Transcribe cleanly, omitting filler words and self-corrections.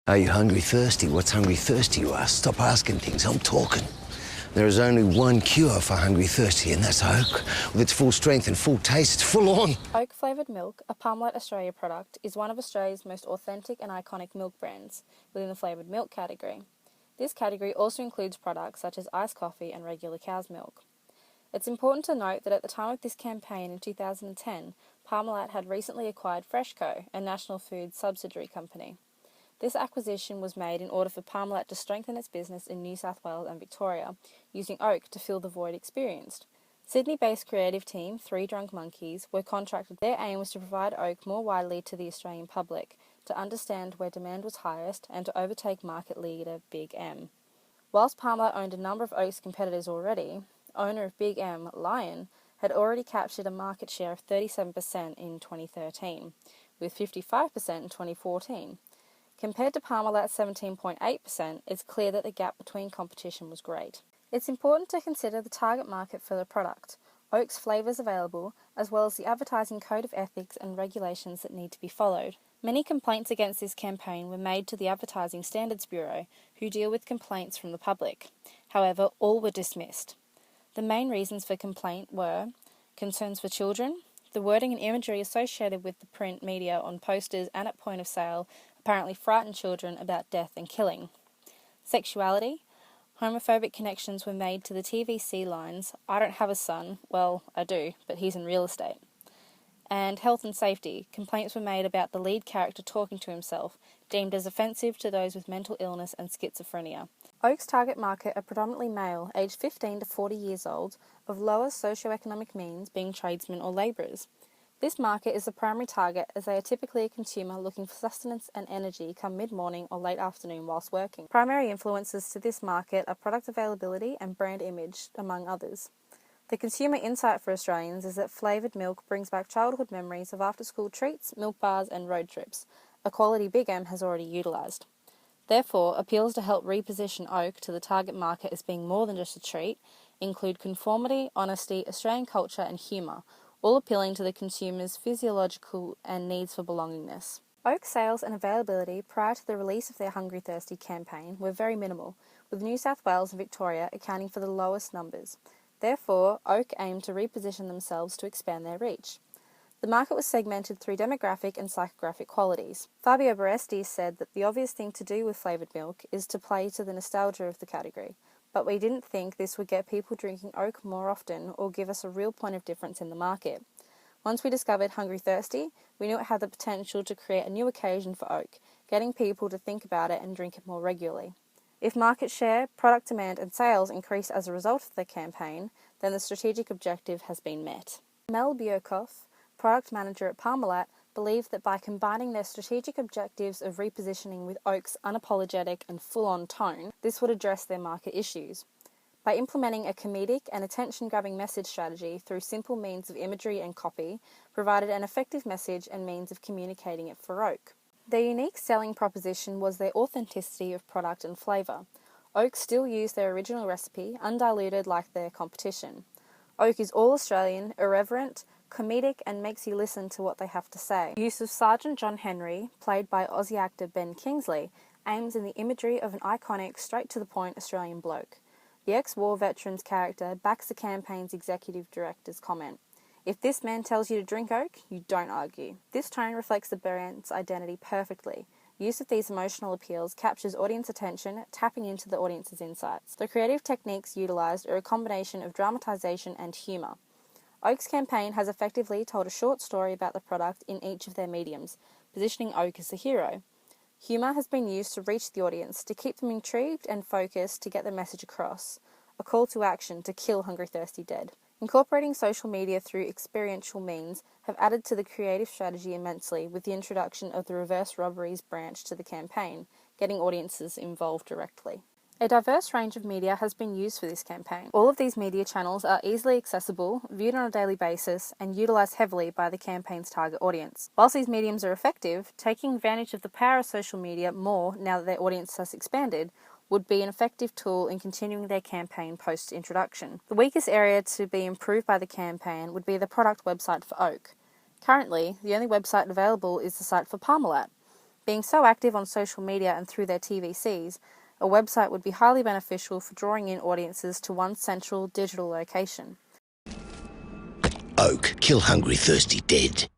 Are you hungry thirsty? What's hungry thirsty, you ask? Stop asking things, I'm talking. There is only one cure for hungry thirsty, and that's oak. With its full strength and full taste, it's full on. Oak Flavoured Milk, a Parmalat Australia product, is one of Australia's most authentic and iconic milk brands within the flavoured milk category. This category also includes products such as iced coffee and regular cow's milk. It's important to note that at the time of this campaign in 2010, Parmalat had recently acquired Freshco, a National Foods subsidiary company. This acquisition was made in order for Parmalat to strengthen its business in New South Wales and Victoria, using oak to fill the void experienced. Sydney-based creative team, Three Drunk Monkeys, were contracted. Their aim was to provide oak more widely to the Australian public, to understand where demand was highest, and to overtake market leader Big M. Whilst Parmalat owned a number of oak's competitors already, owner of Big M, Lion, had already captured a market share of 37% in 2013, with 55% in 2014. Compared to Parmalat's 17.8%, it's clear that the gap between competition was great. It's important to consider the target market for the product, oak's flavours available, as well as the advertising code of ethics and regulations that need to be followed. Many complaints against this campaign were made to the Advertising Standards Bureau, who deal with complaints from the public. However, all were dismissed. The main reasons for complaint were concerns for children, the wording and imagery associated with the print media on posters and at point of sale apparently frightened children about death and killing. Sexuality. Homophobic connections were made to the TVC lines, "I don't have a son, well, I do, but he's in real estate." And health and safety. Complaints were made about the lead character talking to himself, deemed as offensive to those with mental illness and schizophrenia. Oak's target market are predominantly male, aged 15 to 40 years old, of lower socioeconomic means, being tradesmen or labourers. This market is the primary target, as they are typically a consumer looking for sustenance and energy come mid-morning or late afternoon whilst working. Primary influences to this market are product availability and brand image, among others. The consumer insight for Australians is that flavoured milk brings back childhood memories of after-school treats, milk bars and road trips, a quality Big M has already utilised. Therefore, appeals to help reposition oak to the target market as being more than just a treat include conformity, honesty, Australian culture and humour, all appealing to the consumer's physiological and needs for belongingness. Oak sales and availability prior to the release of their Hungry Thirsty campaign were very minimal, with New South Wales and Victoria accounting for the lowest numbers. Therefore, Oak aimed to reposition themselves to expand their reach. The market was segmented through demographic and psychographic qualities. Fabio Baresti said that the obvious thing to do with flavoured milk is to play to the nostalgia of the category, but we didn't think this would get people drinking oak more often or give us a real point of difference in the market. Once we discovered Hungry Thirsty, we knew it had the potential to create a new occasion for oak, getting people to think about it and drink it more regularly. If market share, product demand and sales increase as a result of the campaign, then the strategic objective has been met. Mel Biokoff, product manager at Parmalat, believed that by combining their strategic objectives of repositioning with oak's unapologetic and full-on tone, this would address their market issues. By implementing a comedic and attention-grabbing message strategy through simple means of imagery and copy, provided an effective message and means of communicating it for oak. Their unique selling proposition was their authenticity of product and flavour. Oak still used their original recipe, undiluted like their competition. Oak is all Australian, irreverent, comedic and makes you listen to what they have to say. The use of Sergeant John Henry, played by Aussie actor Ben Kingsley, aims in the imagery of an iconic, straight-to-the-point Australian bloke. The ex-war veteran's character backs the campaign's executive director's comment. If this man tells you to drink oak, you don't argue. This tone reflects the brand's identity perfectly. Use of these emotional appeals captures audience attention, tapping into the audience's insights. The creative techniques utilised are a combination of dramatisation and humour. Oak's campaign has effectively told a short story about the product in each of their mediums, positioning Oak as the hero. Humour has been used to reach the audience, to keep them intrigued and focused to get the message across. A call to action to kill Hungry Thirsty dead. Incorporating social media through experiential means have added to the creative strategy immensely with the introduction of the reverse robberies branch to the campaign, getting audiences involved directly. A diverse range of media has been used for this campaign. All of these media channels are easily accessible, viewed on a daily basis, and utilised heavily by the campaign's target audience. Whilst these mediums are effective, taking advantage of the power of social media more now that their audience has expanded would be an effective tool in continuing their campaign post-introduction. The weakest area to be improved by the campaign would be the product website for Oak. Currently, the only website available is the site for Parmalat. Being so active on social media and through their TVCs, a website would be highly beneficial for drawing in audiences to one central digital location. Oak, kill Hungry Thirsty dead.